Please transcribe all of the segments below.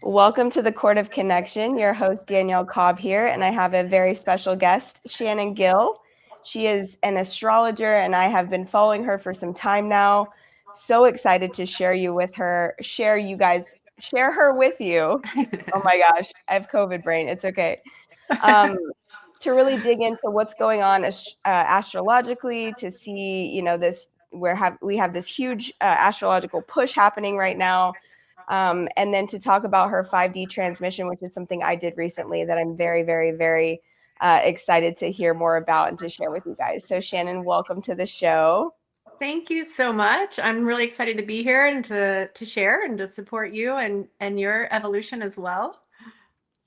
Welcome to the Court of Connection. Your host, Danielle Cobb here, and I have a very special guest, Shannon Gill. She is an astrologer, and I have been following her for some time now. So excited to share her with you. Oh my gosh, I have COVID brain. It's okay. Um, to really dig into what's going on astrologically, to see, we have this huge astrological push happening right now. And then to talk about her 5D transmission, which is something I did recently that I'm very, very, very excited to hear more about and to share with you guys. So Shannon, welcome to the show. Thank you so much. I'm really excited to be here and to share and to support you and your evolution as well.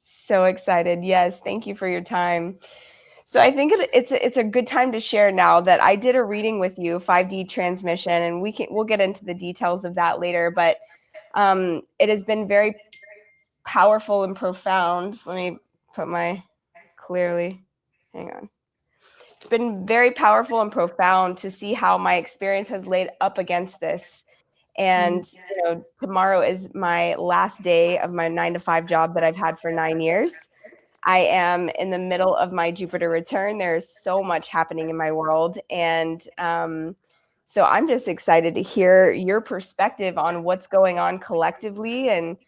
So excited. Yes, thank you for your time. So I think it's a good time to share now that I did a reading with you, 5D transmission, and we'll get into the details of that later. But it has been very powerful and profound. Let me put my clearly. Hang on. It's been very powerful and profound to see how my experience has laid up against this. And tomorrow is my last day of my 9-to-5 job that I've had for 9 years. I am in the middle of my Jupiter return. There's so much happening in my world. And so I'm just excited to hear your perspective on what's going on collectively and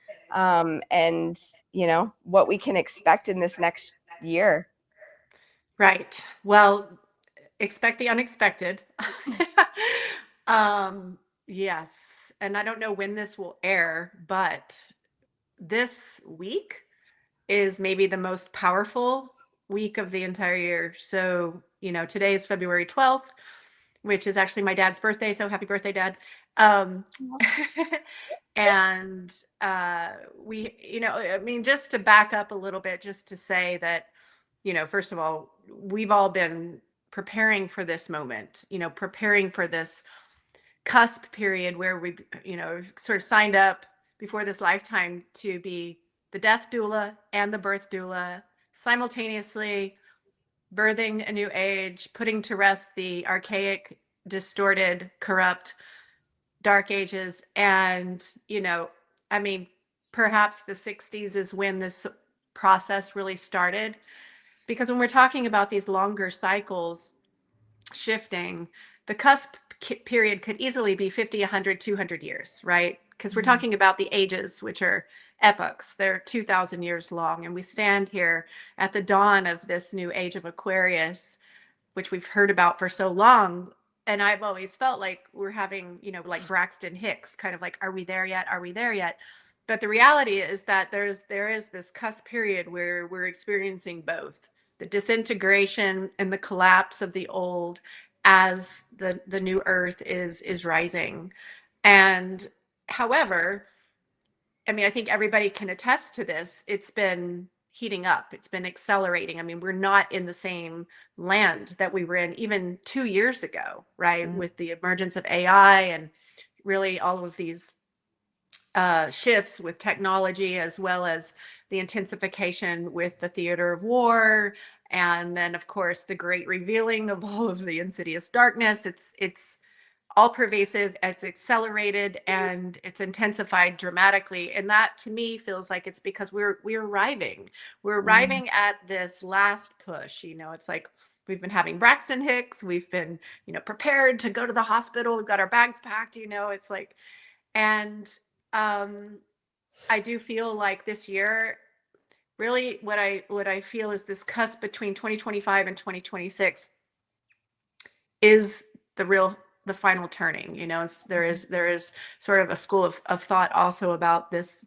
what we can expect in this next year. Right. Well, expect the unexpected. Yes. And I don't know when this will air, but this week is maybe the most powerful week of the entire year. So, today is February 12th, which is actually my dad's birthday. So happy birthday, Dad. Um, and just to back up a little bit, just to say that, first of all, we've all been preparing for this moment, preparing for this cusp period where we, sort of signed up before this lifetime to be the death doula and the birth doula simultaneously, birthing a new age, putting to rest the archaic, distorted, corrupt dark ages. And, perhaps the 60s is when this process really started. Because when we're talking about these longer cycles shifting, the cusp period could easily be 50, 100, 200 years, right? Because we're talking about the ages, which are epochs. They're 2,000 years long. And we stand here at the dawn of this new age of Aquarius, which we've heard about for so long. And I've always felt like we're having, like Braxton Hicks, kind of like, are we there yet? Are we there yet? But the reality is that there is this cusp period where we're experiencing both the disintegration and the collapse of the old as the new earth is rising. And however, I think everybody can attest to this. It's been heating up. It's been accelerating. We're not in the same land that we were in even 2 years ago, right? Mm-hmm. With the emergence of AI and really all of these shifts with technology, as well as the intensification with the theater of war. And then, of course, the great revealing of all of the insidious darkness. It's all pervasive, it's accelerated, and it's intensified dramatically. And that to me feels like it's because we're arriving. We're arriving at this last push. It's like we've been having Braxton Hicks, we've been, prepared to go to the hospital, we've got our bags packed, it's like, and I do feel like this year, really what I feel is this cusp between 2025 and 2026 is the final turning. There is sort of a school of thought also about this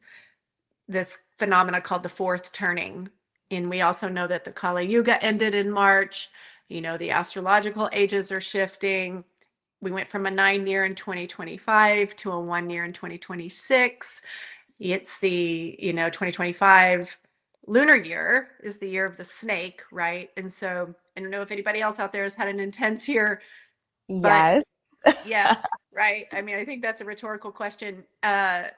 phenomena called the fourth turning. And we also know that the Kali Yuga ended in March. The astrological ages are shifting. We went from a 9-year in 2025 to a 1-year in 2026. It's the 2025 lunar year is the year of the snake, right? And so I don't know if anybody else out there has had an intense year, but Yes. yeah, right. I think that's a rhetorical question. And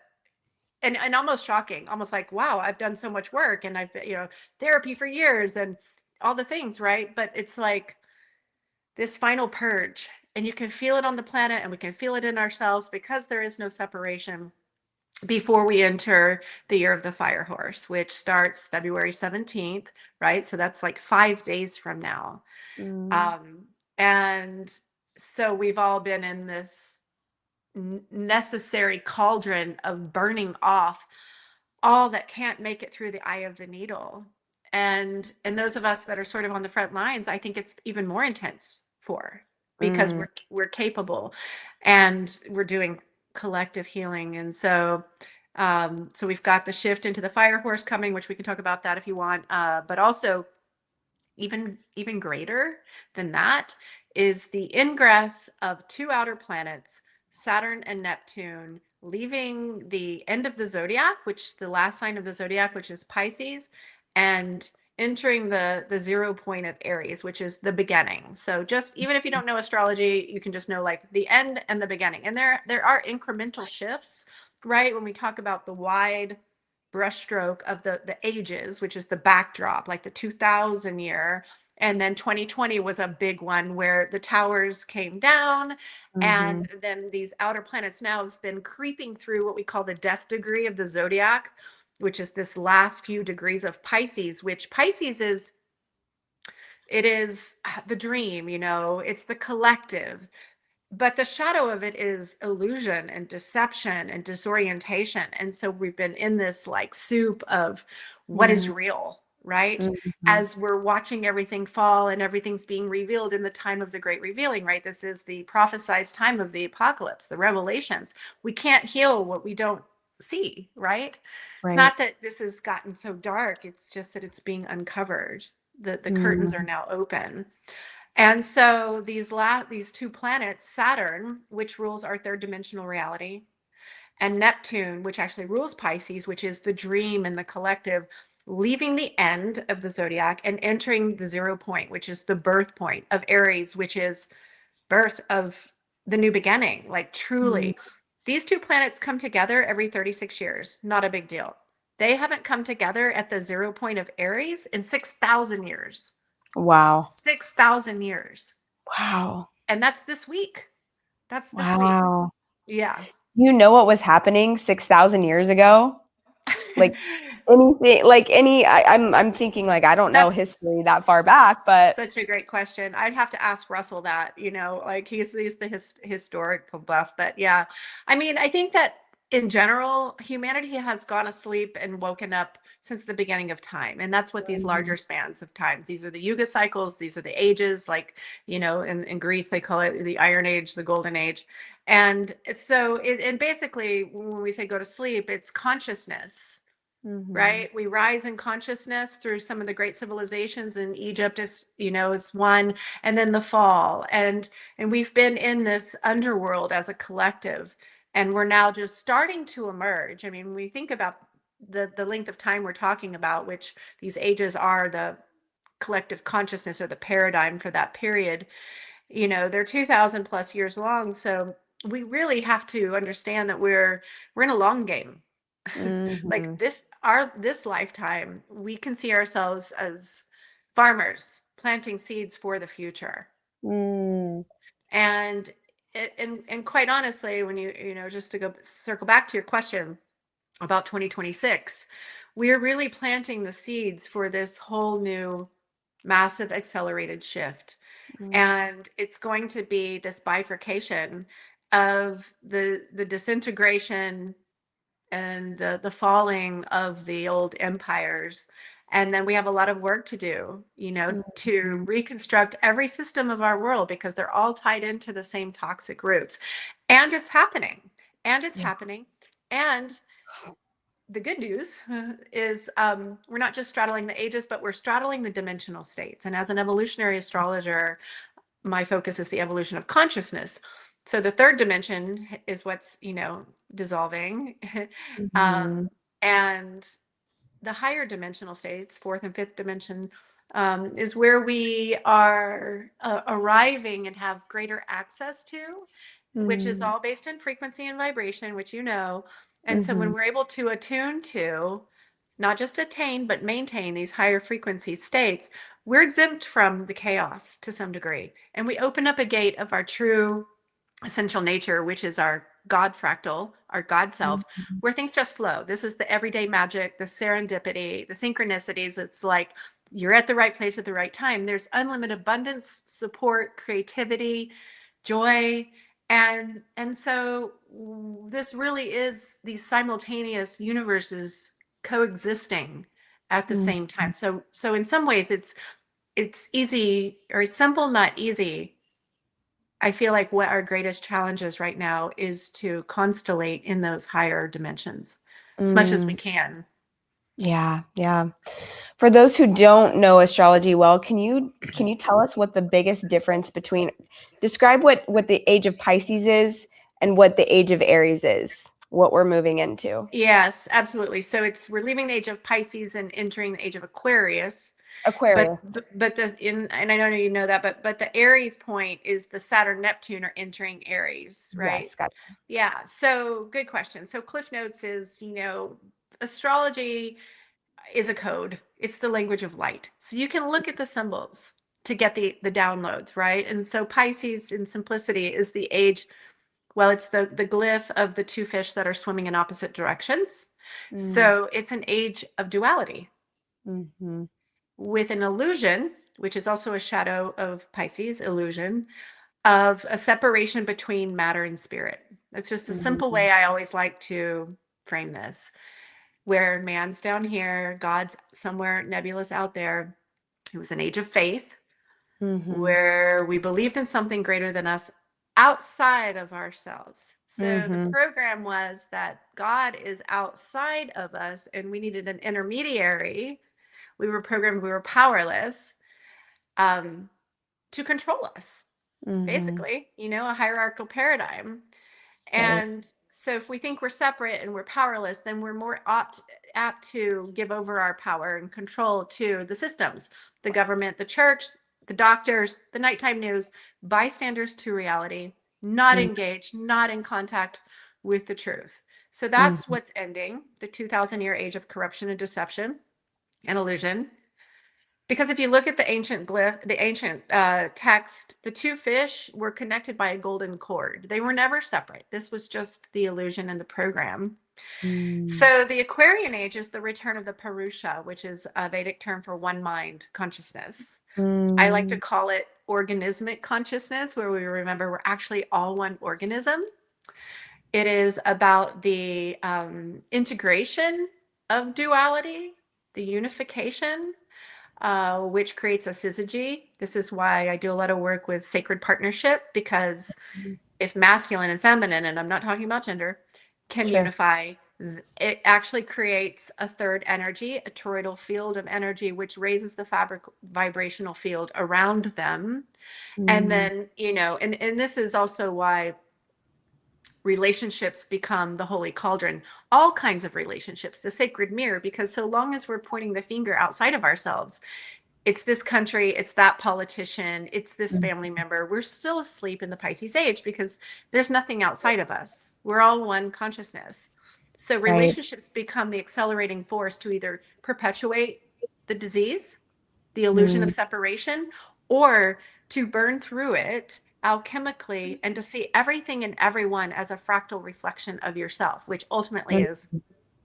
almost shocking, almost like, wow, I've done so much work and I've been, therapy for years and all the things, right? But it's like this final purge, and you can feel it on the planet and we can feel it in ourselves because there is no separation. before we enter the year of the fire horse, which starts February 17th, right? So that's like 5 days from now. Mm, Um, and so we've all been in this necessary cauldron of burning off all that can't make it through the eye of the needle. And those of us that are sort of on the front lines, I think it's even more intense for, because mm, we're capable and we're doing collective healing. And so so we've got the shift into the fire horse coming, which we can talk about that if you want. But also even greater than that is the ingress of two outer planets, Saturn and Neptune, leaving the end of the zodiac, which the last sign of the zodiac, which is Pisces, and entering the 0 point of Aries, which is the beginning. So just even if you don't know astrology, you can just know like the end and the beginning. And there are incremental shifts, right? When we talk about the wide brushstroke of the ages, which is the backdrop, like the 2000 year. And then 2020 was a big one where the towers came down. And mhm, then these outer planets now have been creeping through what we call the death degree of the zodiac, which is this last few degrees of Pisces, which Pisces is, it is the dream, it's the collective, but the shadow of it is illusion and deception and disorientation. And so we've been in this like soup of what is mm, real, right? mhm. As we're watching everything fall and everything's being revealed in the time of the great revealing, right? This is the prophesized time of the apocalypse, the revelations. We can't heal what we don't see, right? It's Right. not that this has gotten so dark, it's just that it's being uncovered. The curtains are Mm, now open. And so these two planets, Saturn, which rules our third dimensional reality, and Neptune, which actually rules Pisces, which is the dream and the collective, leaving the end of the zodiac and entering the 0 point, which is the birth point of Aries, which is birth of the new beginning. Like mm. truly, these two planets come together every 36 years. Not a big deal. They haven't come together at the 0 point of Aries in 6,000 years. Wow. 6,000 years. Wow. And that's this week. That's this week. Wow. Yeah. You know what was happening 6,000 years ago? Like anything, like I'm thinking like I don't know history that far back, That's but such a great question. I'd have to ask Russell that, like he's the historical buff. But yeah, I mean, I think that in general, humanity has gone asleep and woken up since the beginning of time. And that's what these Mhm, larger spans of times, these are the Yuga cycles, these are the ages, like, in Greece, they call it the Iron Age, the Golden Age. And so, and basically, when we say go to sleep, it's consciousness, mhm, right? We rise in consciousness through some of the great civilizations, and Egypt is one, and then the fall. And we've been in this underworld as a collective, and we're now just starting to emerge. I mean, when we think about the length of time we're talking about, which these ages are the collective consciousness or the paradigm for that period, they're 2000 plus years long. So we really have to understand that we're in a long game. Like mhm, this lifetime, we can see ourselves as farmers planting seeds for the future. mm, And and quite honestly, when just to go circle back to your question about 2026, we're really planting the seeds for this whole new massive accelerated shift. mm, And it's going to be this bifurcation of the disintegration and the falling of the old empires. And then we have a lot of work to do, to mhm. reconstruct every system of our world, because they're all tied into the same toxic roots. And it's happening. And it's Yeah. happening. And the good news is, we're not just straddling the ages, but we're straddling the dimensional states. And as an evolutionary astrologer, my focus is the evolution of consciousness. So the third dimension is what's, dissolving. Mhm, um, and the higher dimensional states, fourth and fifth dimension, is where we are arriving and have greater access to, which is mm, all based in frequency and vibration, which And so when mhm, we're able to attune to, not just attain, but maintain these higher frequency states, we're exempt from the chaos to some degree. And we open up a gate of our true essential nature, which is our God fractal, our God self, Mhm. where things just flow. This is the everyday magic, the serendipity, the synchronicities. It's like you're at the right place at the right time. There's unlimited abundance, support, creativity, joy. And so this really is these simultaneous universes coexisting at the Mhm. same time. So in some ways it's easy, or it's simple, not easy. I feel like what our greatest challenge is right now is to constellate in those higher dimensions as much as we Mm. can. Yeah, yeah. For those who don't know astrology well, can you tell us what the biggest difference between describe what the age of Pisces is and what the age of Aries is, what we're moving into? Yes, absolutely. So we're leaving the age of Pisces and entering the age of Aquarius. But Aquarius. but this in and I know you know that, but the Aries point is the Saturn Neptune are entering Aries, right? Yes, got Yeah. So good question. So Cliff Notes is, astrology is a code. It's the language of light. So you can look at the symbols to get the downloads, right? And so Pisces in simplicity is the age, well, it's the glyph of the two fish that are swimming in opposite directions. it. So it's an age of duality Mm-hmm. with an illusion, which is also a shadow of Pisces, illusion of a separation between matter and spirit. That's just a simple Mm-hmm. way I always like to frame this, where man's down here, God's somewhere nebulous out there. It was an age of faith Mm-hmm. where we believed in something greater than us outside of ourselves. So the Mm-hmm. program was that God is outside of us and we needed an intermediary. We were programmed, we were powerless um, to control us, Mm-hmm. basically, a hierarchical paradigm. Right. And so if we think we're separate and we're powerless, then we're more apt to give over our power and control to the systems, the government, the church, the doctors, the nighttime news, bystanders to reality, not engaged, not in contact with the truth. So that's Mm-hmm. what's ending the 2,000-year age of corruption and deception and illusion. Because if you look at the ancient glyph, the ancient text, the two fish were connected by a golden cord. They were never separate. This was just the illusion in the program. So the Aquarian age is the return of the Purusha, which is a Vedic term for one mind consciousness. I like to Mm-hmm. call it organismic consciousness, where we remember we're actually all one organism. It is about the integration of duality, the unification, which creates a syzygy. This is why I do a lot of work with sacred partnership, because if masculine and feminine, and I'm not talking about gender, can Sure. unify, it actually creates a third energy, a toroidal field of energy, which raises the fabric vibrational field around them. And Mm-hmm. then, and this is also why relationships become the holy cauldron, all kinds of relationships, the sacred mirror, because so long as we're pointing the finger outside of ourselves, it's this country, it's that politician, it's this family member, we're still asleep in the Pisces age because there's nothing outside of us. We're all one consciousness. So Right. relationships become the accelerating force to either perpetuate the disease, the illusion of Mm-hmm. separation, or to burn through it alchemically and to see everything and everyone as a fractal reflection of yourself, which ultimately is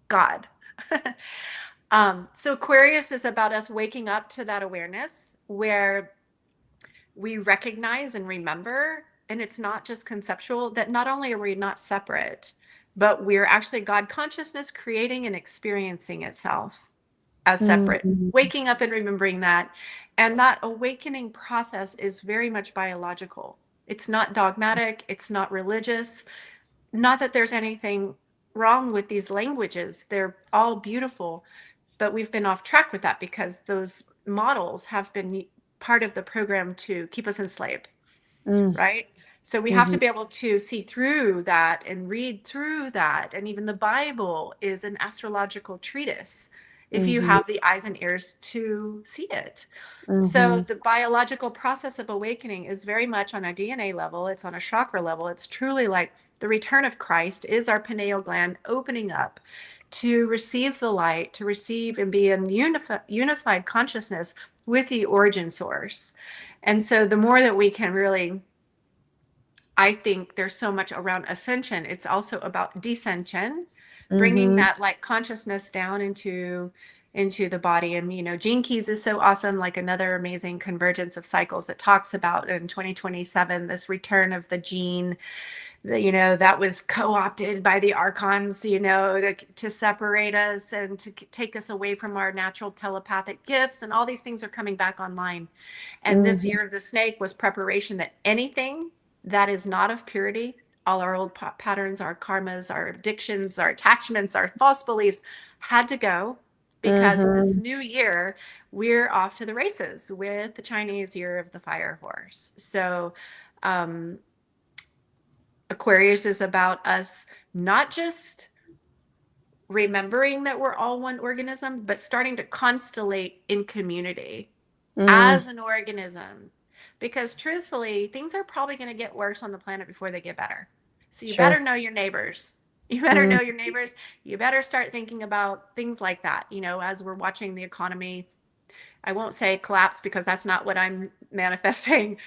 God. So Aquarius is about us waking up to that awareness where we recognize and remember, and it's not just conceptual, that not only are we not separate, but we're actually God consciousness creating and experiencing itself as separate, Mm-hmm. waking up and remembering that. And that awakening process is very much biological. It's not dogmatic, it's not religious. Not that there's anything wrong with these languages, they're all beautiful, but we've been off track with that because those models have been part of the program to keep us enslaved, right? So we have Mm-hmm. to be able to see through that and read through that. And even the Bible is an astrological treatise if you Mm-hmm. have the eyes and ears to see it. So Mm-hmm. the biological process of awakening is very much on a DNA level, it's on a chakra level. It's truly like the return of Christ is our pineal gland opening up to receive the light, to receive and be in unified consciousness with the origin source. And so the more that we can really I think there's so much around ascension. It's also about descension, bringing Mm-hmm. that like consciousness down into the body. And Gene Keys is so awesome, like another amazing convergence of cycles that talks about in 2027 this return of the gene that was co-opted by the archons, to separate us and to take us away from our natural telepathic gifts, and all these things are coming back online. And this Mm-hmm. year of the snake was preparation that anything that is not of purity, all our old patterns, our karmas, our addictions, our attachments, our false beliefs, had to go, because this Mm-hmm. new year we're off to the races with the Chinese year of the fire horse. So um Aquarius is about us not just remembering that we're all one organism, but starting to constellate in community Mm, as an organism. Because truthfully, things are probably going to get worse on the planet before they get better. So you sure. better know your neighbors. You better Mm, know your neighbors. You better start thinking about things like that, as we're watching the economy. I won't say collapse because that's not what I'm manifesting.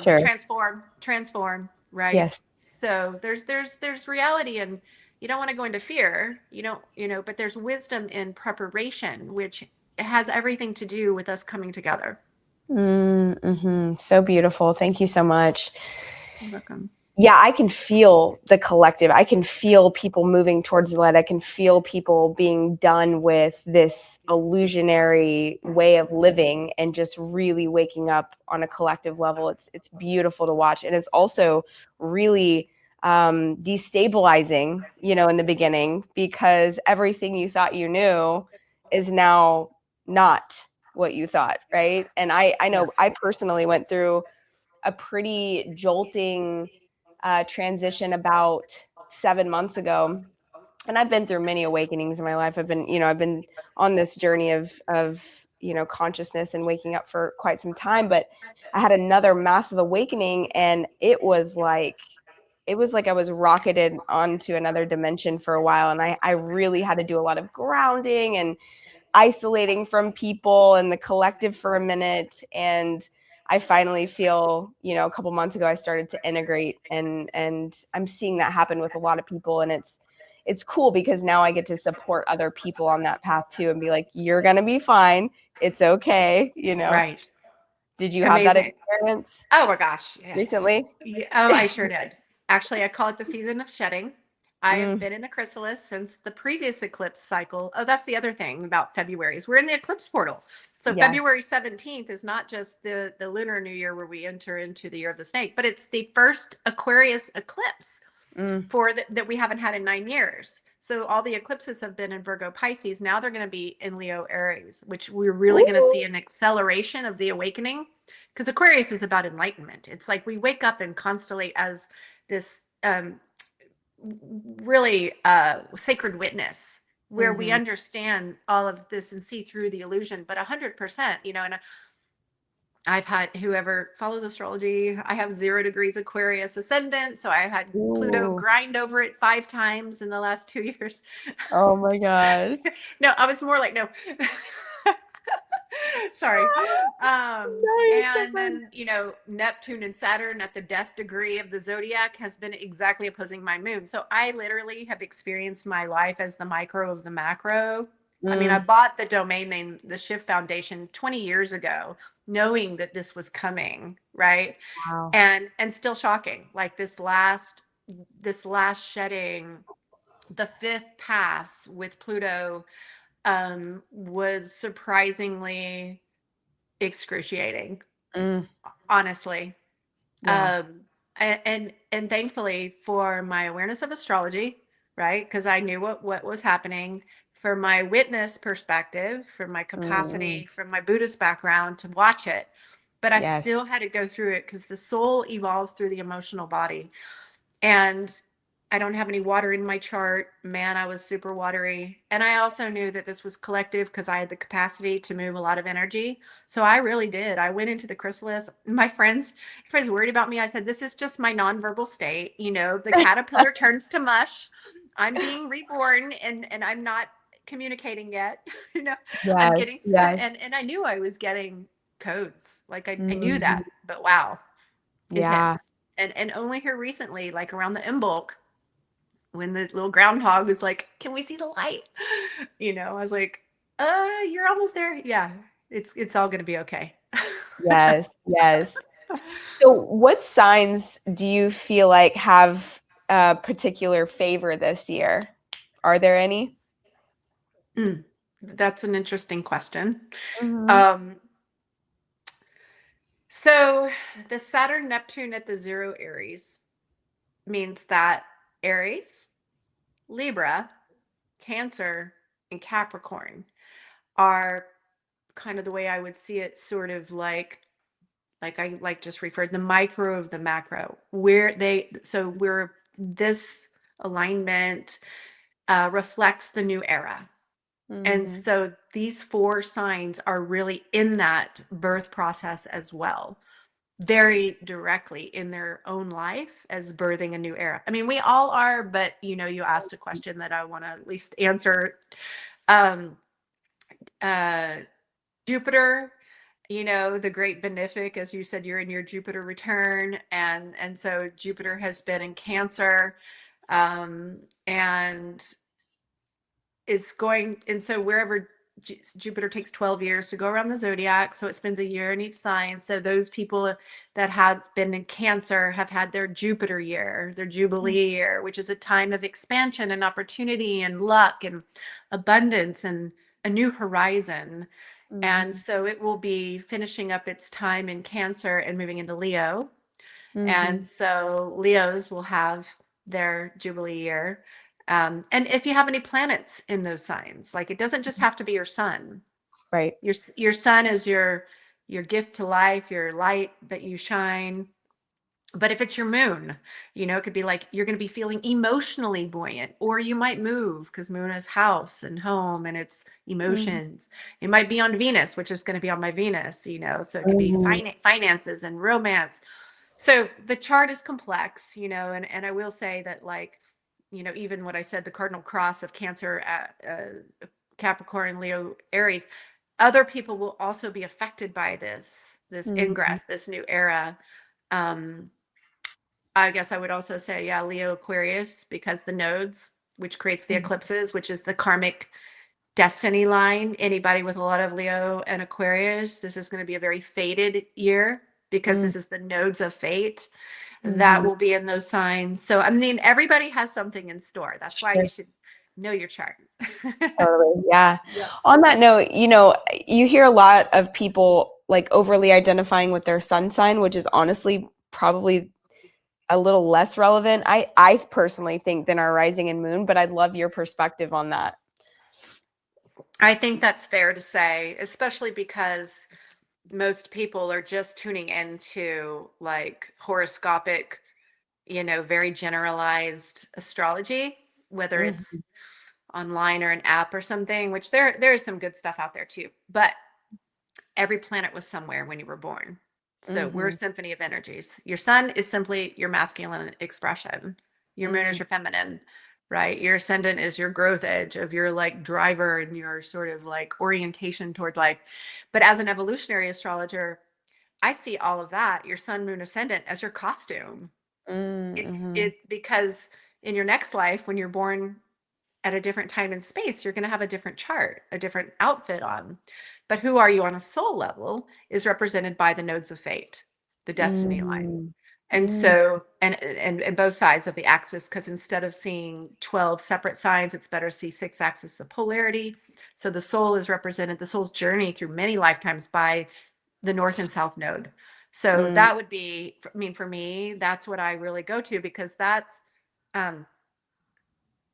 sure. Transform, right? Yes. So there's reality, and you don't want to go into fear. You don't, but there's wisdom in preparation, which has everything to do with us coming together. Mm-hmm. So beautiful. Thank you so much. You're welcome. Yeah, I can feel the collective. I can feel people moving towards the light. I can feel people being done with this illusionary way of living and just really waking up on a collective level. It's beautiful to watch, and it's also really destabilizing, in the beginning, because everything you thought you knew is now not what you thought, right? And I know Yes. I personally went through a pretty jolting transition about 7 months ago. And I've been through many awakenings in my life. I've been on this journey of consciousness and waking up for quite some time. But I had another massive awakening, and it was like I was rocketed onto another dimension for a while. And I really had to do a lot of grounding and isolating from people and the collective for a minute. And I finally feel, a couple months ago I started to integrate, and I'm seeing that happen with a lot of people. And it's cool because now I get to support other people on that path too, and be like, you're gonna be fine. It's okay. Right. Did you have that Amazing. experience Oh my gosh, yes. recently? Oh, I sure did. Actually, I call it the season of shedding. I have Mm, been in the chrysalis since the previous eclipse cycle. Oh, that's the other thing about February is we're in the eclipse portal. So yes. February 17th is not just the lunar new year where we enter into the year of the snake, but it's the first Aquarius eclipse Mm. that we haven't had in 9 years. So all the eclipses have been in Virgo Pisces. Now they're going to be in Leo Aries, which we're really going to Ooh. see an acceleration of the awakening, because Aquarius is about enlightenment. It's like we wake up and constellate as this really sacred witness, where we Mm-hmm. understand all of this and see through the illusion, but 100%, and I've had, whoever follows astrology, I have 0 degrees Aquarius ascendant. So I've had Pluto Ooh. grind over it 5 times in the last 2 years. Oh my God. No, I was more like, no. Sorry. No, you're so And fun. then, Neptune and Saturn at the death degree of the zodiac has been exactly opposing my moon. So I literally have experienced my life as the micro of the macro. I mean, I Mm, bought the domain name, the Shift Foundation, 20 years ago, knowing that this was coming, right? wow. And still shocking. Like this last shedding, the fifth pass with Pluto was surprisingly excruciating, Mm, honestly. yeah. And thankfully for my awareness of astrology, right? Because I knew what was happening, for my witness perspective, for my Mm, capacity, from my Buddhist background to watch it. But I yes. still had to go through it because the soul evolves through the emotional body. And I don't have any water in my chart. Man, I was super watery. And I also knew that this was collective because I had the capacity to move a lot of energy. So I really did. I went into the chrysalis. My friends worried about me. I said, this is just my nonverbal state. The caterpillar turns to mush. I'm being reborn, and I'm not communicating yet. you know, I'm Yes. getting, Yes. and I knew I was getting codes. Like I knew Mhm. that, but wow, Yeah. intense. And only here recently, like around the Imbolc, when the little groundhog was like, "Can we see the light?" I was like, you're almost there." Yeah, it's all gonna be okay. Yes, yes. So, what signs do you feel like have a particular favor this year? Are there any? Mm, that's an interesting question. Hmm. Um, so the Saturn Neptune at the zero Aries means that Aries, Libra, Cancer, and Capricorn are kind of the way I would see it, sort of like I like just referred, the micro of the macro, where we're this alignment reflects the new era. And Hmm. so these four signs are really in that birth process as well, very directly in their own life as birthing a new era. I mean, we all are, but you asked a question that I want to at least answer. Um, uh, Jupiter, the great benefic, as you said, you're in your Jupiter return, and so Jupiter has been in Cancer, and is going, and so wherever Jupiter takes 12 years to go around the zodiac, so it spends a year in each sign. So those people that have been in Cancer have had their Jupiter year, their Jubilee year, which is a time of expansion and opportunity and luck and abundance and a new horizon. And Hmm. so it will be finishing up its time in Cancer and moving into Leo. And Hmm. so Leos will have their Jubilee year. And if you have any planets in those signs, like it doesn't just have to be your sun. Right. Your sun is your gift to life, your light that you shine. But if it's your moon, it could be like you're going to be feeling emotionally buoyant, or you might move because moon is house and home and it's Hmm. emotions. It might be on Venus, which is going to be on my Venus, so it could be Hmm. finances and romance. So the chart is complex, and I will say that, like, even what I said, the cardinal cross of Cancer, Capricorn, Leo, Aries, other people will also be affected by this Hmm. ingress, this new era. Um, I guess I would also say, yeah, Leo, Aquarius, because the nodes, which creates the eclipses, which is the karmic destiny line. Anybody with a lot of Leo and Aquarius, this is going to be a very fated year because Hmm. this is the nodes of fate that Hmm. will be in those signs. So, I mean, everybody has something in store. That's why you Sure. should know your chart. Totally. Yeah. Yep. On that note, you hear a lot of people like overly identifying with their sun sign, which is honestly probably a little less relevant. I personally think than our rising and moon, but I'd love your perspective on that. I think that's fair to say, especially because most people are just tuning into like horoscopic, very generalized astrology, whether Hmm. it's online or an app or something, which there is some good stuff out there too. But every planet was somewhere when you were born. So we're a Hmm. symphony of energies. Your sun is simply your masculine expression. Your moon is Hmm. your feminine, right? Your ascendant is your growth edge of your like driver and your sort of like orientation towards life. But as an evolutionary astrologer, I see all of that, your sun, moon, ascendant, as your costume. Hmm. It because in your next life, when you're born at a different time and space, you're going to have a different chart, a different outfit on. But who are you on a soul level is represented by the nodes of fate, the destiny line. Hmm. And so, and both sides of the axis, because instead of seeing 12 separate signs, it's better to see six axes of polarity. So the soul is represented, the soul's journey through many lifetimes by the north and south node. So Hmm. that would be, I mean, for me, that's what I really go to, because that's um,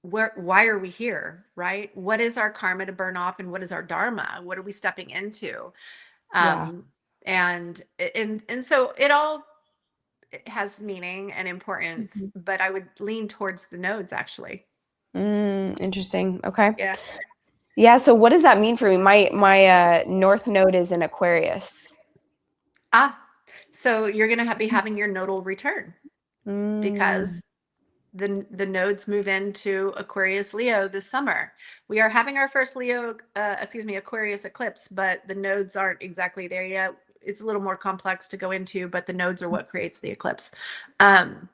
why are we here, right? What is our karma to burn off, and what is our dharma? What are we stepping into? Yeah. Um, and so it all has meaning and importance, Mhm. but I would lean towards the nodes actually. Interesting. Okay. Yeah. Yeah. So what does that mean for me? My North Node is in Aquarius. Ah, so you're going to be having your nodal return, Mm. because the nodes move into Aquarius Leo this summer. We are having our first Aquarius eclipse, but the nodes aren't exactly there yet. it's a little more complex to go into, but the nodes are what creates the eclipse. Um,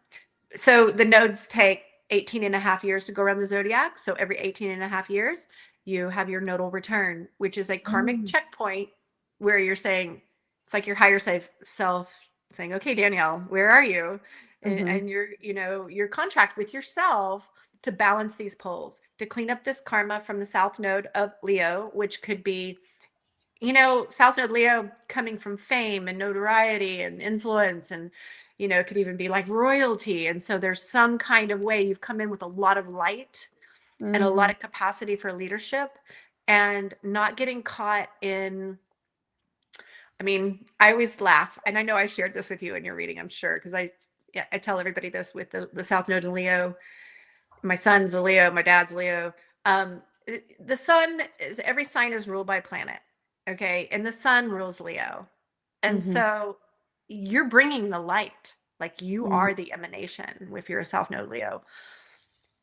so the nodes take 18 and a half years to go around the zodiac. So every 18 and a half years, you have your nodal return, which is a karmic Mm, checkpoint where you're saying, it's like your higher self saying, okay, Danielle, where are you? mhm, And your contract with yourself to balance these poles, to clean up this karma from the South Node of Leo, which could be, South Node Leo coming from fame and notoriety and influence, and, it could even be like royalty. And so there's some kind of way you've come in with a lot of light and a lot mhm, of capacity for leadership, and not getting caught in, I mean, I always laugh, and I know I shared this with you in your reading, I'm sure, because yeah, I tell everybody this with the South Node in Leo. My son's a Leo, my dad's a Leo. The sun is, every sign is ruled by a planet, okay, and the sun rules Leo, and mhm, so you're bringing the light, like you mhm, are the emanation if you're a South Node Leo.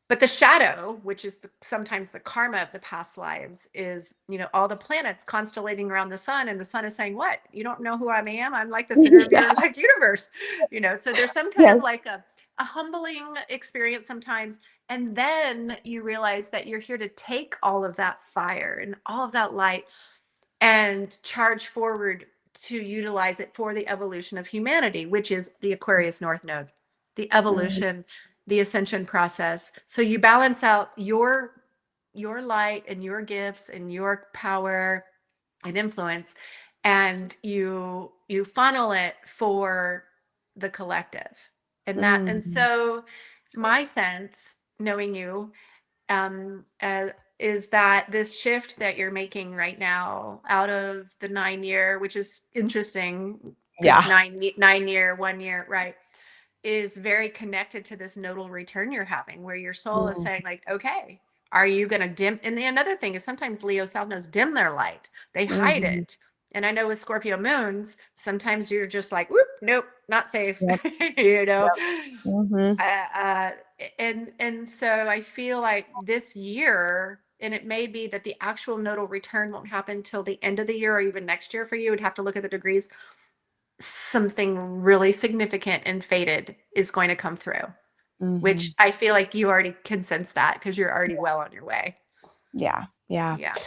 But the shadow, which is sometimes the karma of the past lives, is, all the planets constellating around the sun, and the sun is saying, "What? You don't know who I am? I'm like the center of yeah, your like universe." So there's some kind yes, of like a humbling experience sometimes, and then you realize that you're here to take all of that fire and all of that light and charge forward to utilize it for the evolution of humanity, which is the Aquarius North Node, the mhm, evolution, the ascension process. So you balance out your light and your gifts and your power and influence, and you funnel it for the collective. And mhm, so my sense, knowing you, um, uh, is that this shift that you're making right now out of the 9 year, which is interesting because yeah, 9 year, 1 year, right, is very connected to this nodal return you're having, where your soul is mhm, saying, like, okay, are you going to dim? And the another thing is sometimes Leo South nodes dim their light, they hide mhm, it. And I know with Scorpio moons, sometimes you're just like, whoop, nope, not safe, yep, you know. yep, mhm, uh, and so I feel like this year, and it may be that the actual nodal return won't happen till the end of the year or even next year for you. Would have to look at the degrees. Something really significant and fated is going to come through, which mhm, I feel like you already can sense that because you're already well on your way. yeah, yeah. Yeah.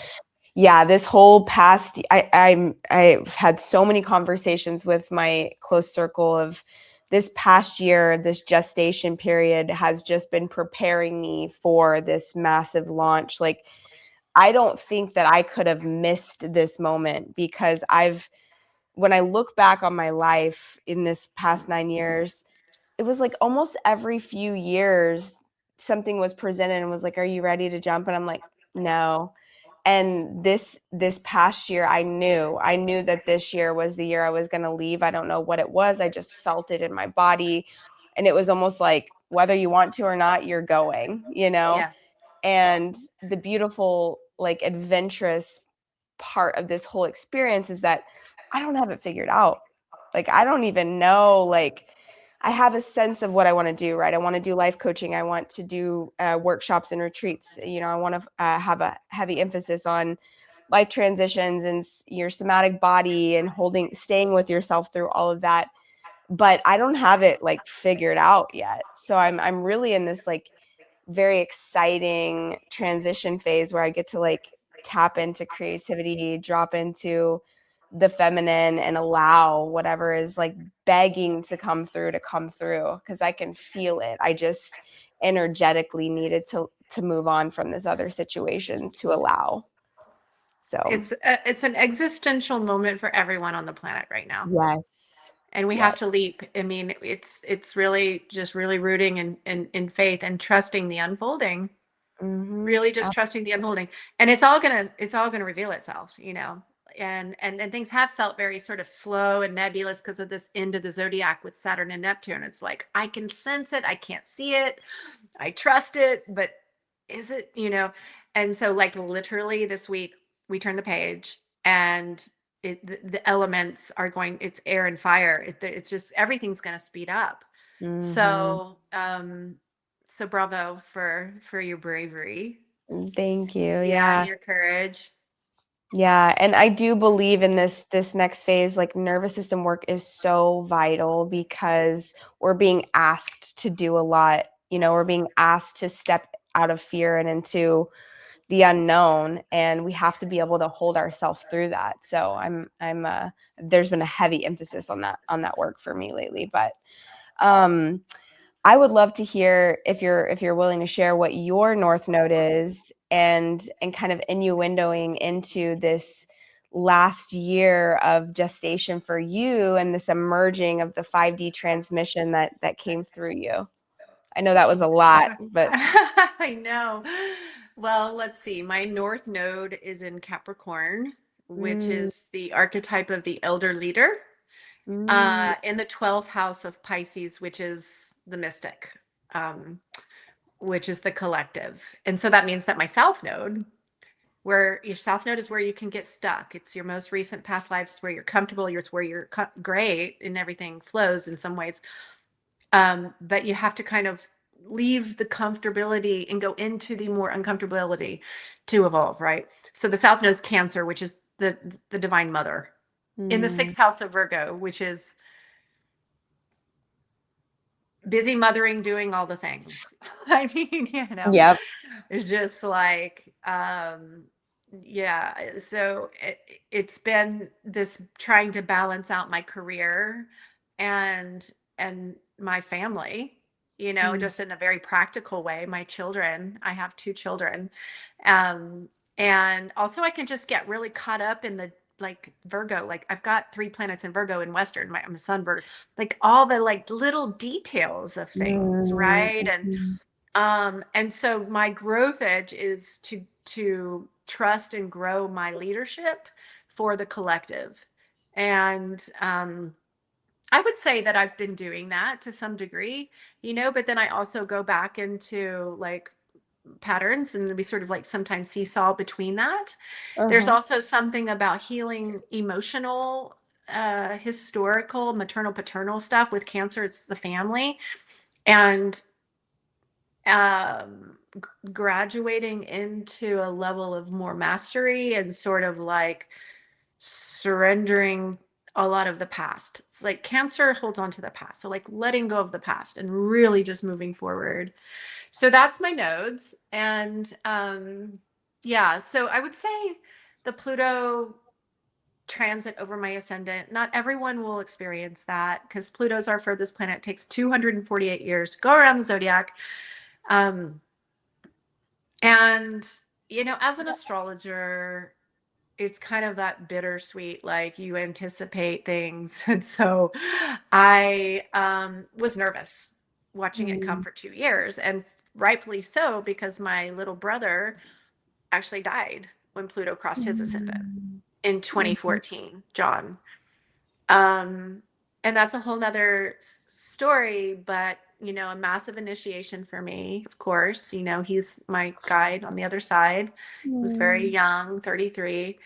Yeah, this whole past I've had so many conversations with my close circle of this past year, this gestation period has just been preparing me for this massive launch. Like I don't think that I could have missed this moment because when I look back on my life in this past 9 years, it was like almost every few years something was presented and was like, "Are you ready to jump?" And I'm like, "No." And this past year I knew that this year was the year I was going to leave. I don't know what it was. I just felt it in my body, and it was almost like whether you want to or not, you're going. Yes. And the beautiful, like, adventurous part of this whole experience is that I don't have it figured out. Like, I don't even know, like, I have a sense of what I want to do, right? I want to do life coaching. I want to do workshops and retreats. I want to have a heavy emphasis on life transitions and your somatic body and staying with yourself through all of that. But I don't have it like figured out yet. So I'm really in this like very exciting transition phase where I get to like tap into creativity, drop into the feminine and allow whatever is like begging to come through because I can feel it. I just energetically needed to move on from this other situation to allow. So, It's an existential moment for everyone on the planet right now. yes. And we Yeah. have to leap. I mean, it's really just really rooting in faith and trusting the unfolding, Mhm. really just trusting the unfolding. And it's all gonna reveal itself, and things have felt very sort of slow and nebulous because of this end of the zodiac with Saturn and Neptune. It's like I can sense it, I can't see it, I trust it, but is it, and so like literally this week we turn the page, and the elements are going, it's air and fire, it's just everything's going to speed up. Mhm. So bravo for your bravery. Thank you. Yeah, and Yeah. your courage. Yeah, and I do believe in this next phase, like nervous system work is so vital because we're being asked to do a lot. We're being asked to step out of fear and into the unknown, and we have to be able to hold ourselves through that. So I'm there's been a heavy emphasis on that work for me lately, but um I would love to hear if you're willing to share what your North Node is and kind of innuendoing into this last year of gestation for you and this emerging of the 5D transmission that came through you. I know that was a lot, but I know. Well, let's see. My North Node is in Capricorn, which mm, is the archetype of the elder leader, mm, in the 12th house of Pisces, which is the mystic, um, which is the collective. And so that means that my South Node, where your South Node is where you can get stuck. It's your most recent past lives, where you're comfortable, it's where you're great and everything flows in some ways. But you have to kind of leave the comfortability and go into the more uncomfortability to evolve, right? So the South Node is Cancer, which is the divine mother, in the mm. 6th house of Virgo, which is busy mothering, doing all the things. I mean, Yep. it's just like, yeah. So it's been this trying to balance out my career and my family, Mm, just in a very practical way. My children, I have 2 children. Um, and also I can just get really caught up in the like Virgo, like I've got 3 planets in Virgo in Western, I'm a sun Virgo, like all the like little details of things, mm, right? mm, And so my growth edge is to trust and grow my leadership for the collective. And I would say that I've been doing that to some degree, but then I also go back into like patterns, and we sort of like sometimes seesaw between that. There's uh-huh. also something about healing emotional, historical, maternal, paternal stuff. With Cancer, it's the family. And graduating into a level of more mastery and sort of like surrendering a lot of the past. It's like Cancer holds on to the past. So like letting go of the past and really just moving forward. So that's my nodes. And yeah, so I would say the Pluto transit over my ascendant, not everyone will experience that because Pluto's our furthest planet. It takes 248 years to go around the zodiac. Um, and, as an astrologer, it's kind of that bittersweet, like you anticipate things. And so I was nervous watching it come Mm, for 2 years, and rightfully so, because my little brother actually died when Pluto crossed his ascendant mm, in mhm, 2014, John. Um, and that's a whole nother story, but a massive initiation for me, of course. He's my guide on the other side. He was very mm, young, 33.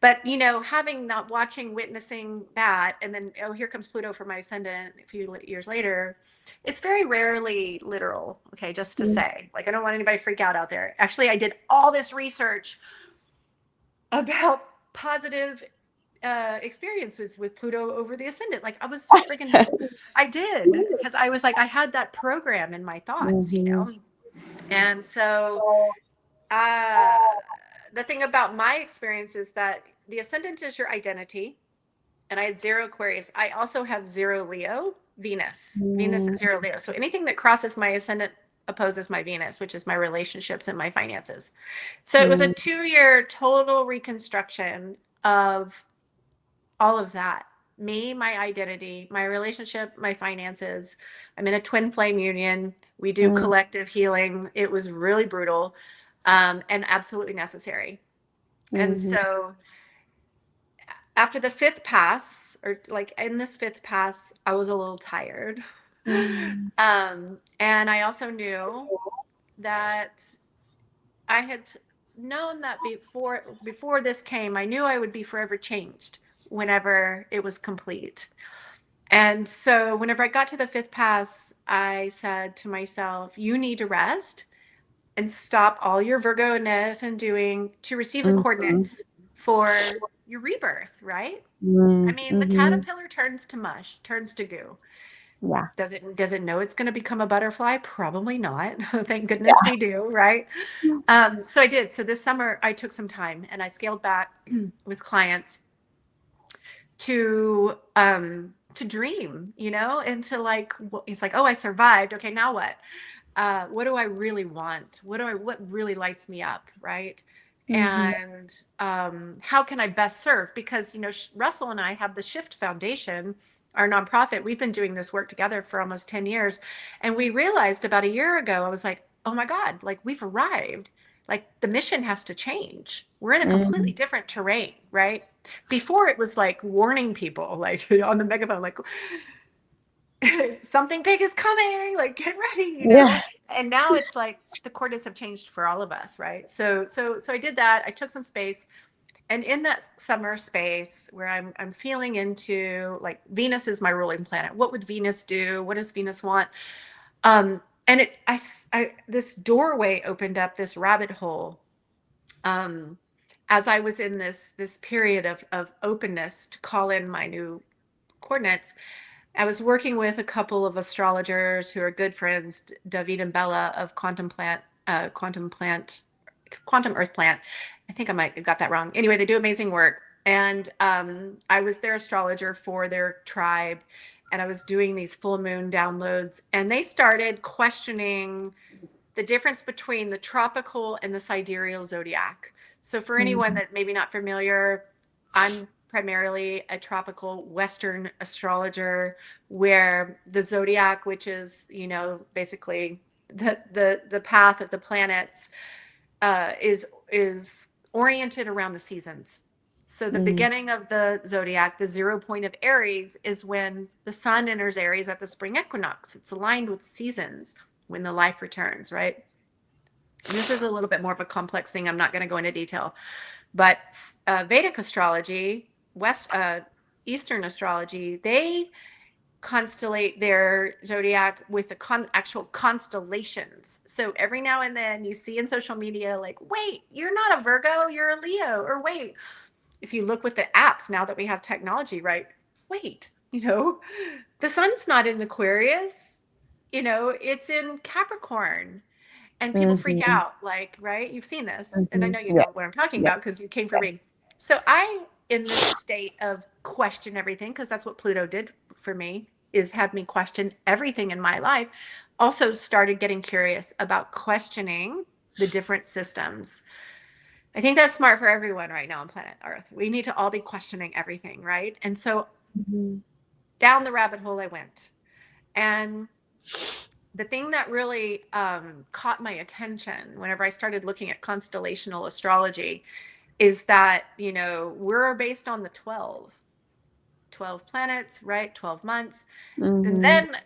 But having not watching, witnessing that, and then here comes Pluto for my ascendant a few years later. It's very rarely literal. Okay, just to mm. say, like, I don't want anybody to freak out there. Actually, I did all this research about positive experiences with Pluto over the ascendant. Like I was freaking, I did, because I was like, I had that program in my thoughts, Mhm. and so uh, the thing about my experience is that the ascendant is your identity, and I had 0 Aquarius. I also have 0 Leo, Venus Mm, at 0 Leo. So anything that crosses my ascendant opposes my Venus, which is my relationships and my finances. So it was a mm, 2-year total reconstruction of all of that. Me, my identity, my relationship, my finances. I'm in a twin flame union. We do mm, collective healing. It was really brutal, and absolutely necessary. And mhm, so after the 5th pass, or like in this 5th pass, I was a little tired. mm, And I also knew that I had known that before this came, I knew I would be forever changed whenever it was complete. And so whenever I got to the 5th pass, I said to myself, you need to rest and stop all your Virgo-ness and doing to receive the mhm, coordinates for your rebirth, right? I mean, the Mm-hmm. caterpillar turns to mush, turns to goo. Yeah. Does it know it's going to become a butterfly? Probably not. Thank goodness Yeah. we do, right? So I did. So this summer I took some time and I scaled back with clients to dream, and to like, he's like, oh, I survived. Okay, now what do I really want? What really lights me up, right? Mm-hmm. And how can I best serve? Because Russell and I have the Shift Foundation, our nonprofit. We've been doing this work together for almost 10 years, and we realized about a year ago, I was like, oh my God, like we've arrived. Like the mission has to change. We're in a completely Mm-hmm. different terrain, right? Before it was like warning people, like on the megaphone, like something big is coming, like get ready. Yeah. And now it's like the coordinates have changed for all of us, right? So I did that. I took some space, and in that summer space where I'm feeling into, like, Venus is my ruling planet. What would Venus do? What does Venus want? And this doorway opened up, this rabbit hole, um as I was in this period of openness to call in my new coordinates. I was working with a couple of astrologers who are good friends, David and Bella of Quantum Earth Plant. I think I might have got that wrong. Anyway, they do amazing work. And I was their astrologer for their tribe. And I was doing these full moon downloads. And they started questioning the difference between the tropical and the sidereal zodiac. So, for anyone Mm-hmm. that maybe not familiar, I'm primarily a tropical Western astrologer, where the zodiac, which is, basically the path of the planets, is oriented around the seasons. So the Mm-hmm. beginning of the zodiac, the 0 point of Aries, is when the sun enters Aries at the spring equinox. It's aligned with seasons when the life returns, right? And this is a little bit more of a complex thing. I'm not going to go into detail, but Vedic astrology, Eastern astrology, they constellate their zodiac with the actual constellations. So every now and then you see in social media, like, wait, you're not a Virgo, you're a Leo. Or wait, if you look with the apps now that we have technology, right? Wait, the sun's not in Aquarius, it's in Capricorn. And people freak Mm-hmm. out, like, right? You've seen this, and I Mm-hmm. know you Yeah. know what I'm talking Yeah. about because you came for Yes. me. So I, in this state of question everything, because that's what Pluto did for me, is have me question everything in my life, also started getting curious about questioning the different systems. I think that's smart for everyone right now on planet Earth. We need to all be questioning everything, right? And so Mm-hmm. down the rabbit hole I went. And the thing that really caught my attention whenever I started looking at constellational astrology is that, we're based on the 12 planets, right? 12 months. And Mm-hmm. then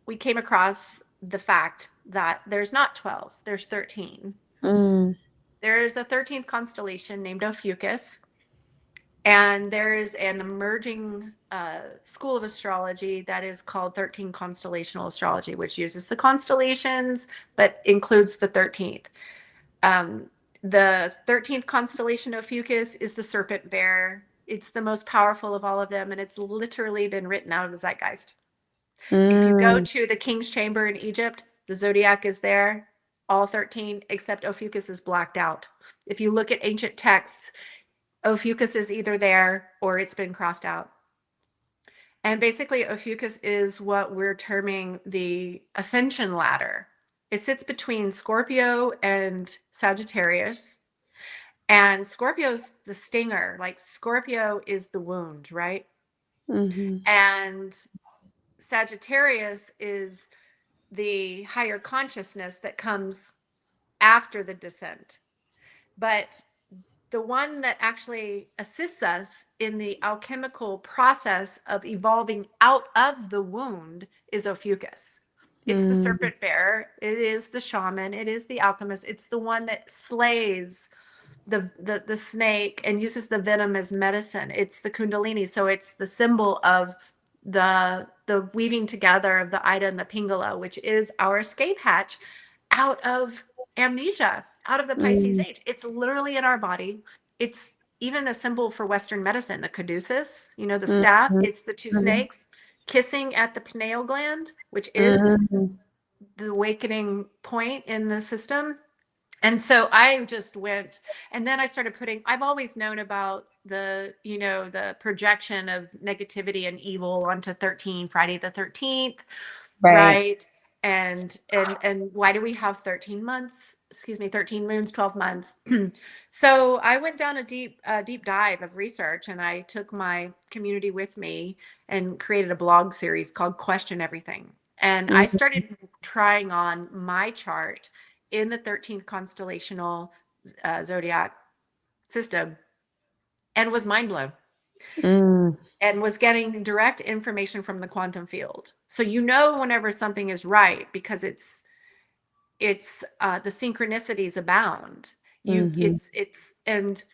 we came across the fact that there's not 12, there's 13. Mm-hmm. There's a 13th constellation named Ophiuchus. And there's an emerging school of astrology that is called 13 constellational astrology, which uses the constellations but includes the 13th. Um, the 13th constellation Ophiuchus is the serpent bear. It's the most powerful of all of them, and it's literally been written out of the zeitgeist. If you go to the king's chamber in Egypt, the zodiac is there, all 13, except Ophiuchus is blacked out. If you look at ancient texts, Ophiuchus is either there or it's been crossed out. And basically, Ophiuchus is what we're terming the ascension ladder. It sits between Scorpio and Sagittarius. And Scorpio's the stinger, like Scorpio is the wound, right? Mm-hmm. And Sagittarius is the higher consciousness that comes after the descent. But the one that actually assists us in the alchemical process of evolving out of the wound is Ophiuchus. It's the Mm-hmm. serpent bearer. It is the shaman. It is the alchemist. It's the one that slays the snake and uses the venom as medicine. It's the Kundalini. So it's the symbol of the weaving together of the Ida and the Pingala, which is our escape hatch out of amnesia, out of the Pisces age. It's literally in our body. It's even a symbol for Western medicine, the caduceus, you know, the staff, Mhm. it's the two snakes kissing at the pineal gland, which is Mhm. the awakening point in the system. And so I just went, and then I started putting, I've always known about the, you know, the projection of negativity and evil onto 13, Friday the 13th, Right. right? And why do we have 13 months? Excuse me, 13 moons, 12 months. So I went down a deep dive of research, and I took my community with me and created a blog series called Question Everything. And I Mhm. started trying on my chart in the 13th constellational zodiac system and was mind blown Mm. and was getting direct information from the quantum field. So you know whenever something is right because it's the synchronicities abound. You Mhm. it's and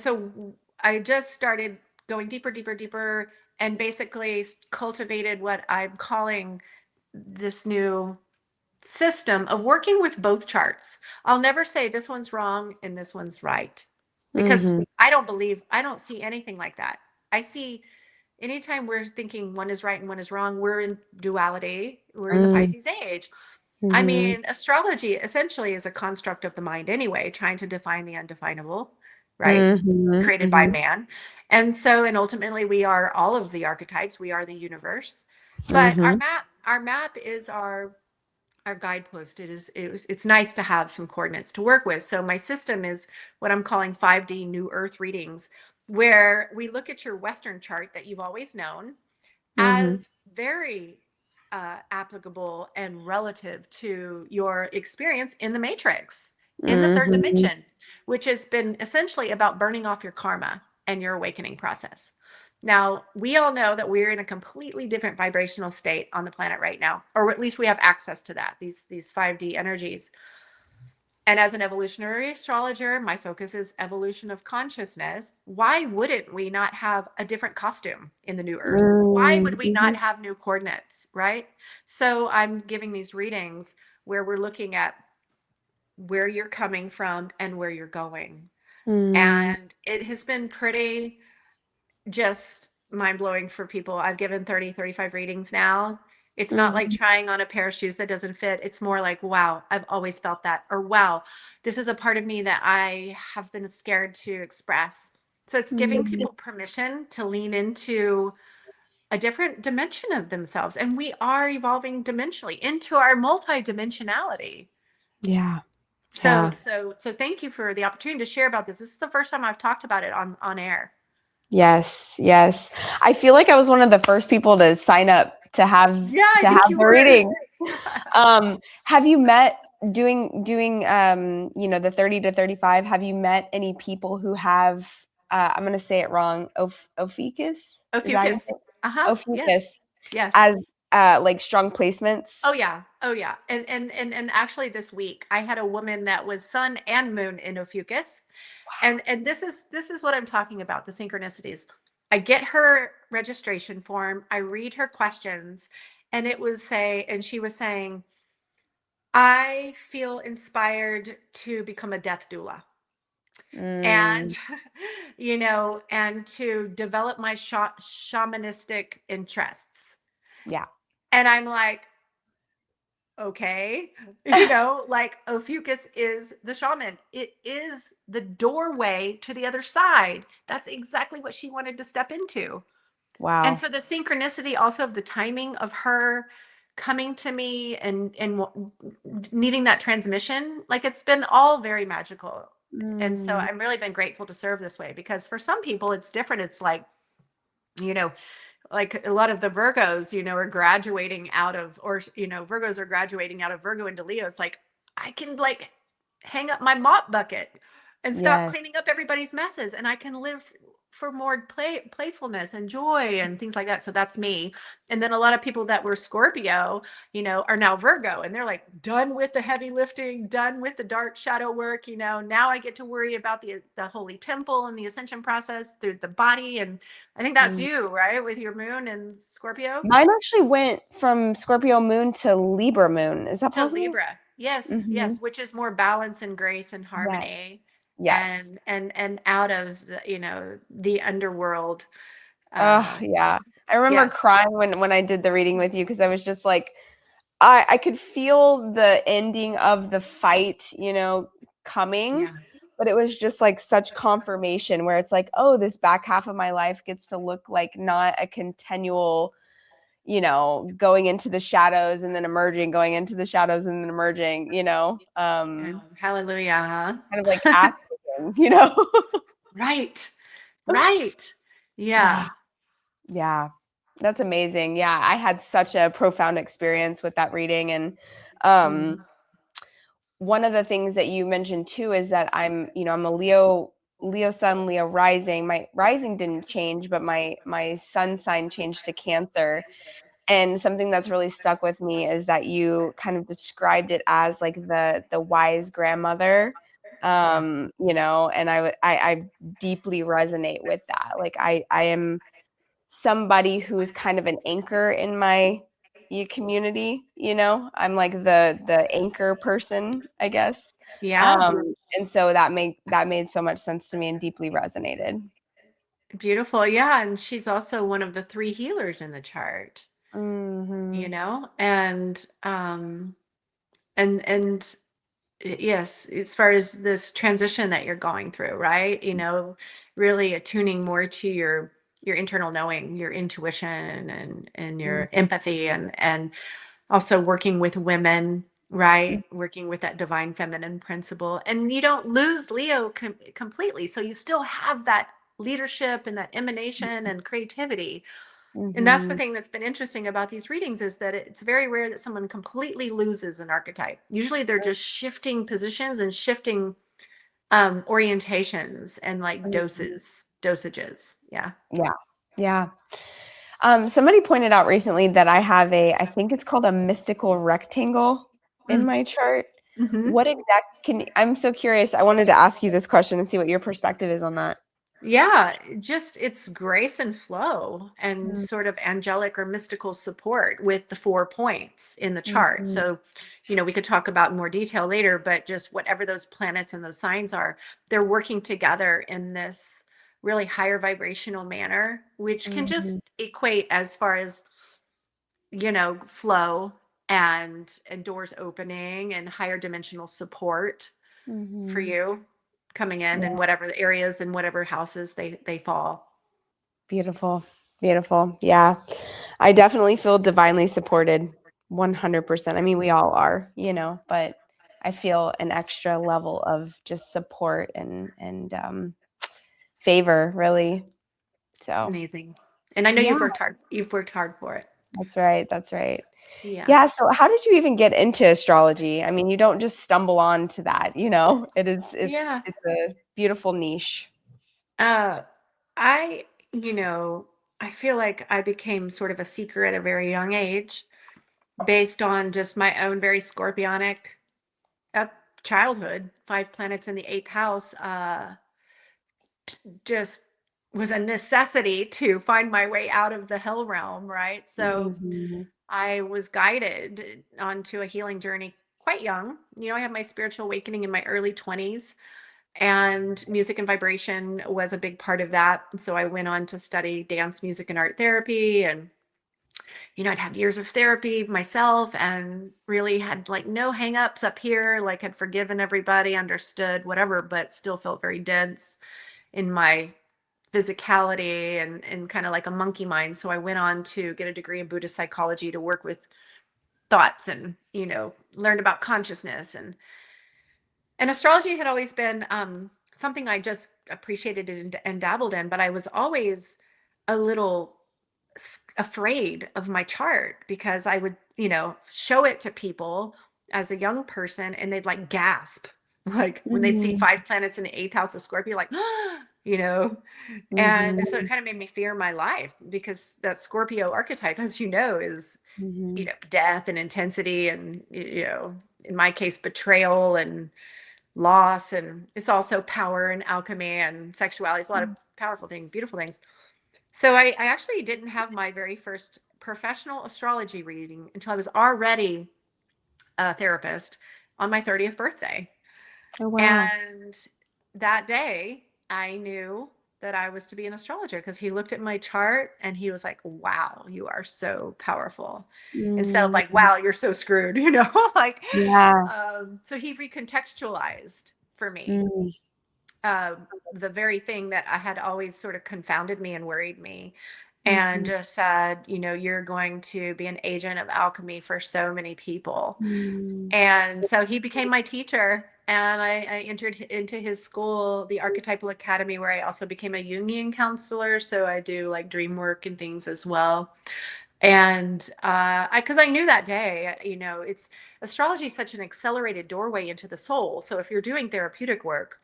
so I just started going deeper, deeper, deeper, and basically cultivated what I'm calling this new system of working with both charts. I'll never say this one's wrong and this one's right because Mhm. I don't see anything like that. I see anytime we're thinking one is right and one is wrong, we're in duality, we're in the Mm. Pisces age. I Mhm. mean, astrology essentially is a construct of the mind anyway, trying to define the undefinable, right? Mhm. Created by Mhm. man. And so, and ultimately we are all of the archetypes, we are the universe. But Mhm. our map is our guidepost. It's nice to have some coordinates to work with. So my system is what I'm calling 5D new earth readings, where we look at your Western chart that you've always known Mhm. as very applicable and relative to your experience in the matrix, in the third Mhm. dimension, which has been essentially about burning off your karma and your awakening process. Now, we all know that we're in a completely different vibrational state on the planet right now, or at least we have access to that, these 5D energies. And as an evolutionary astrologer, my focus is evolution of consciousness. Why wouldn't we not have a different costume in the new earth? Why would we not Mhm. have new coordinates, right? So I'm giving these readings where we're looking at where you're coming from and where you're going. Mhm. And it has been pretty just mind blowing for people. I've given 30, 35 readings now. It's not like Mhm. trying on a pair of shoes that doesn't fit. It's more like, wow, I've always felt that. Or wow, this is a part of me that I have been scared to express. So it's giving Mhm. people permission to lean into a different dimension of themselves. And we are evolving dimensionally into our multidimensionality. Yeah. So, Yeah. so thank you for the opportunity to share about this. This is the first time I've talked about it on air. Yes. Yes. I feel like I was one of the first people to sign up Yeah, I to think have you the were. reading. Have you met doing you know, the 30 to 35, have you met any people who have I'm going to say it wrong, Ophiuchus? Is that how you say Ophiuchus. it? Uh-huh. Yes. Ophiuchus Yes. as like strong Oh placements? yeah. Oh yeah. And actually this week I had a woman that was sun and moon in Ophiuchus. And this is what I'm talking about, the synchronicities. I get her registration form, I read her questions, and she was saying, I feel inspired to become a death doula. And Mm, and to develop my shamanistic interests. yeah. And I'm like, okay, like Ophiuchus is the shaman. It is the doorway to the other side. That's exactly what she wanted to step into. And Wow. so the synchronicity also of the timing of her coming to me and needing that transmission, like it's been all very magical. And so Mm, I've really been grateful to serve this way because for some people it's different. It's you know, like a lot of the Virgos, are graduating out of, or, Virgos are graduating out of Virgo into Leo. It's like, I can like hang up my mop bucket and stop yes. cleaning up everybody's messes. And I can live for more playfulness and joy and things like that. So that's me. And then a lot of people that were Scorpio, are now Virgo and they're like done with the heavy lifting, done with the dark shadow work. Now I get to worry about the holy temple and the ascension process through the body. And I think that's Mm. you, right? With your moon and Scorpio Mine actually went from Scorpio moon to Libra moon. Is that to possible? Libra. Yes, Mhm. yes, which is more balance and grace and Yes. harmony. Yes. and out of the, the underworld. Oh, Um, yeah. I remember yes. crying when I did the reading with you because I was just like, I could feel the ending of the fight, coming, Yeah. but it was just like such confirmation where it's like, oh, this back half of my life gets to look like not a continual, going into the shadows and then emerging, going into the shadows and then emerging, Hallelujah, kind of like huh? asking, Right. Right. Yeah. Yeah. Yeah. That's amazing. Yeah, I had such a profound experience with that reading. And Mm, one of the things that you mentioned too is that I'm a Leo sun, Leo rising. My rising didn't change, but my sun sign changed to Cancer. And something that's really stuck with me is that you kind of described it as like the wise grandmother. yeah. And I deeply resonate with that. Like I am somebody who's kind of an anchor in my community. I'm like the anchor person, I guess. Yeah. And so that made so much sense to me and deeply resonated. Beautiful. Yeah. And she's also one of the three healers in the chart, Hmm. and yes, as far as this transition that you're going through, right? Really attuning more to your internal knowing, your intuition, and your empathy, and also working with women, right? Working with that divine feminine principle. And you don't lose Leo completely. So you still have that leadership and that emanation and creativity. And that's the Hmm. thing that's been interesting about these readings, is that it's very rare that someone completely loses an archetype. Usually they're just shifting positions and shifting orientations and like dosages. Yeah. Yeah. Yeah. Somebody pointed out recently that I think it's called a mystical rectangle in my chart. Mm-hmm. What I'm so curious. I wanted to ask you this question and see what your perspective is on that. Yeah, just it's grace and flow and Mm-hmm. sort of angelic or mystical support with the 4 points in the chart. So, we could talk about in more detail later, but just whatever those planets and those signs are, they're working together in this really higher vibrational manner, which can just Mm-hmm. equate as far as, flow and doors opening and higher dimensional support for Mm-hmm. you coming in Yeah. and whatever the areas and whatever houses they fall. Beautiful. Beautiful. Yeah. I definitely feel divinely supported 100%. I mean, we all are, but I feel an extra level of just support and favor, really. So, Amazing. And I know yeah, you've worked hard for it. that's right. That's right. Yeah. Yeah, so how did you even get into astrology? I mean, you don't just stumble on to that, It is it's Yeah. it's a beautiful niche. Uh I, I feel like I became sort of a seeker at a very young age based on just my own very scorpionic up childhood. 5 planets in the eighth house just was a necessity to find my way out of the hell realm, right? So Mhm. I was guided onto a healing journey quite young. I had my spiritual awakening in my early 20s, and music and vibration was a big part of that. And so I went on to study dance, music, and art therapy. And, I'd had years of therapy myself and really had like no hangups up here, like had forgiven everybody, understood whatever, but still felt very dense in my physicality and kind of like a monkey mind. So I went on to get a degree in Buddhist psychology to work with thoughts and learned about consciousness, and astrology had always been something I just appreciated and dabbled in, but I was always a little afraid of my chart because I would show it to people as a young person and they'd like gasp like when they'd see Mhm. 5 planets in the eighth house of Scorpio, like you know and so Mhm. it kind of made me fear my life because that Scorpio archetype, as you know, is Mhm. death and intensity and in my case betrayal and loss, and it's also power and alchemy and sexuality. It's a lot of powerful things, beautiful things. So I actually didn't have my very first professional astrology reading until I was already a therapist on my 30th birthday. Oh, wow. And that day I knew that I was to be an astrologer because he looked at my chart and he was like, wow, you are so powerful. Instead of Mm, like, wow, you're so screwed, you know, like, yeah. so he recontextualized for me Mm, uh, the very thing that I had always sort of confounded me and worried me, and mhm, just said, you know, you're going to be an agent of alchemy for so many people. mm, And so he became my teacher, and I entered into his school, the Archetypal Academy, where I also became a Jungian counselor. So I do like dream work and things as well. And because I knew that day, you know, it's astrology is such an accelerated doorway into the soul. So if you're doing therapeutic work,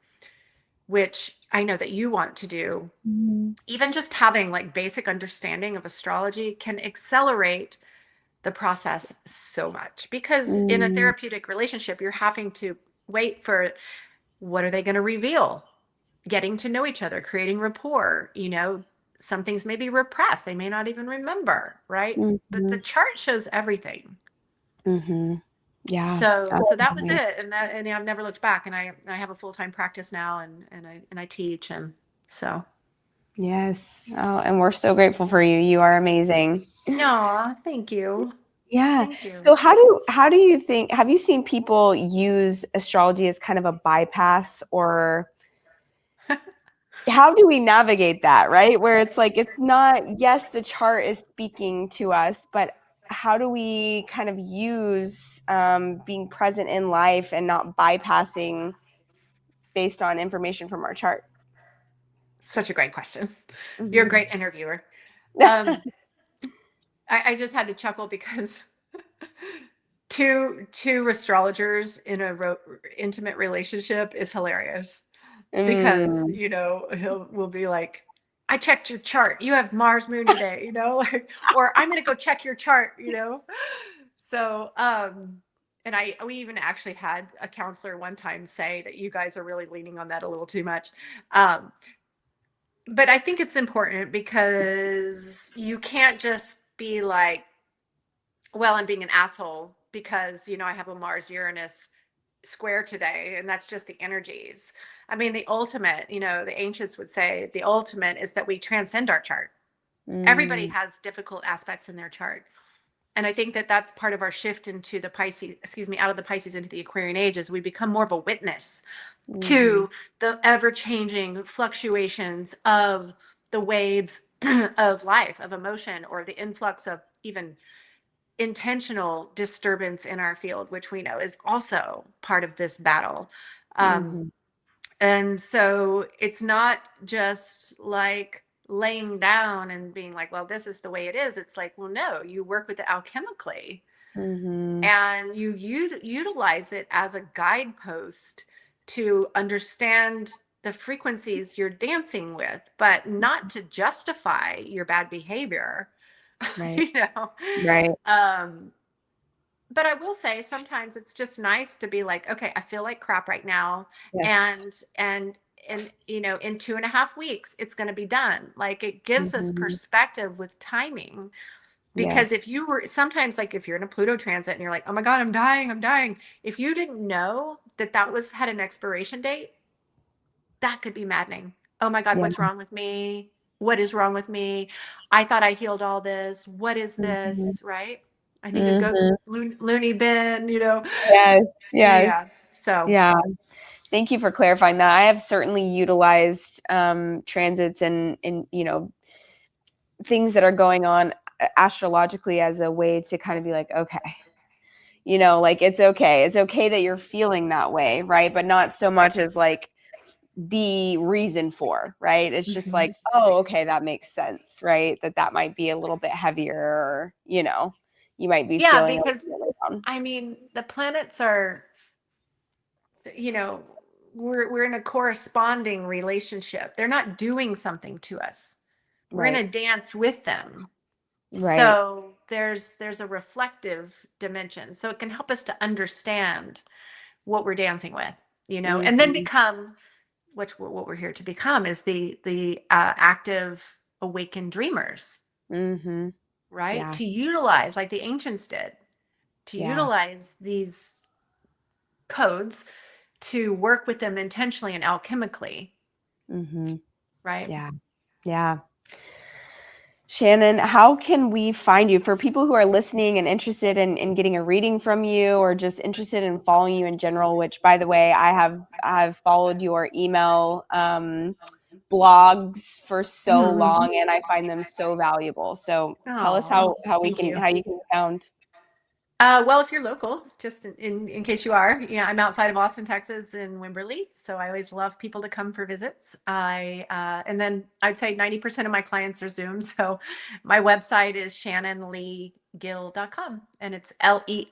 which I know that you want to do, mhm, even just having like basic understanding of astrology can accelerate the process so much, because in a mm, therapeutic relationship you're having to wait for what are they going to reveal, getting to know each other, creating rapport, you know. Some things may be repressed, they may not even remember, right? But the mhm, chart shows everything. mhm. Yeah, So that was definitely. it, and I've never looked back, and I have a full-time practice now, and I teach, and so. Yes. Oh, and we're so grateful for you. You are amazing. No, thank you. Yeah. Thank you. So how do you think, have you seen people use astrology as kind of a bypass, or how do we navigate that, right? Where it's like, it's not, yes, the chart is speaking to us, but how do we kind of use being present in life and not bypassing based on information from our chart? Such a great question. You're a Mhm. great interviewer. Um, I just had to chuckle because two astrologers in a intimate relationship is hilarious. Because, Mm, you know, he'll will be like, I checked your chart. You have Mars moon today, you know, like, or I'm gonna go check your chart, you know. So and I we even actually had a counselor one time say that you guys are really leaning on that a little too much. Um, but I think it's important because you can't just be like, well, I'm being an asshole because, you know, I have a Mars Uranus square today, and that's just the energies. I mean, the ultimate, you know, the ancients would say the ultimate is that we transcend our chart. Everybody mm, has difficult aspects in their chart. And I think that that's part of our shift into the Pisces, excuse me, out of the Pisces into the Aquarian age, is we become more of a witness mhm, to the ever changing fluctuations of the waves of life, of emotion, or the influx of even intentional disturbance in our field, which we know is also part of this battle. Um, mhm, and so it's not just like laying down and being like, well, this is the way it is. It's like, well, no, you work with it alchemically, mhm, and you utilize it as a guidepost to understand the frequencies you're dancing with, but not to justify your bad behavior, right, you know. right. Um, but I will say sometimes it's just nice to be like, okay, I feel like crap right now. Yes. And you know, in 2.5 weeks, it's going to be done. Like, it gives us Mhm, perspective with timing. Because yes. if you were sometimes, like, if you're in a Pluto transit and you're like, oh my God, I'm dying. If you didn't know that that was had an expiration date, that could be maddening. Oh my God, Yeah. what's wrong with me? What is wrong with me? I thought I healed all this. What is Mhm, this? Right? I need to go mhm. loony bin, you know? Yes, yes, Yeah. So, yeah. Thank you for clarifying that. I have certainly utilized transits and things that are going on astrologically as a way to kind of be like, okay, like it's okay. It's okay that you're feeling that way, right? But not so much as like the reason for, right? It's just like, mhm. oh, okay, that makes sense, right? That might be a little bit heavier, or you might be Yeah, feeling a because little bit down. I mean, the planets are, you know, we're in a corresponding relationship. They're not doing something to us. We're in Right, a dance with them. right. So there's a reflective dimension. So it can help us to understand what we're dancing with, you know, and then Mhm, become what we're here to become is the active awakened dreamers, mhm. right? Yeah, To utilize, like the ancients did, to yeah. utilize these codes to work with them intentionally and alchemically. Mm-hmm. Right. Yeah. Yeah. Shannon, how can we find you for people who are listening and interested in getting a reading from you or just interested in following you in general, which by the way, I've followed your email blogs for so long and I find them so valuable. So tell us Oh, thank you. how you can be found. Well, if you're local, just in case you are, I'm outside of Austin, Texas, in Wimberley, so I always love people to come for visits. And then I'd say 90% of my clients are Zoom, so my website is shannonleegill.com, and it's Lei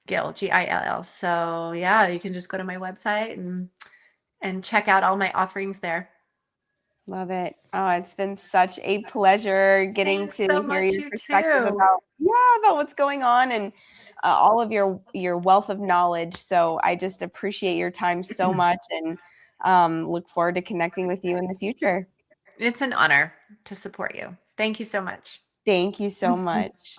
Gill, Gill. So yeah, you can just go to my website and check out all my offerings there. Love it. Oh, it's been such a pleasure getting Thanks to so hear much, your you perspective too. about what's going on and all of your wealth of knowledge. So I just appreciate your time so much and look forward to connecting with you in the future. It's an honor to support you. Thank you so much. Thank you so much.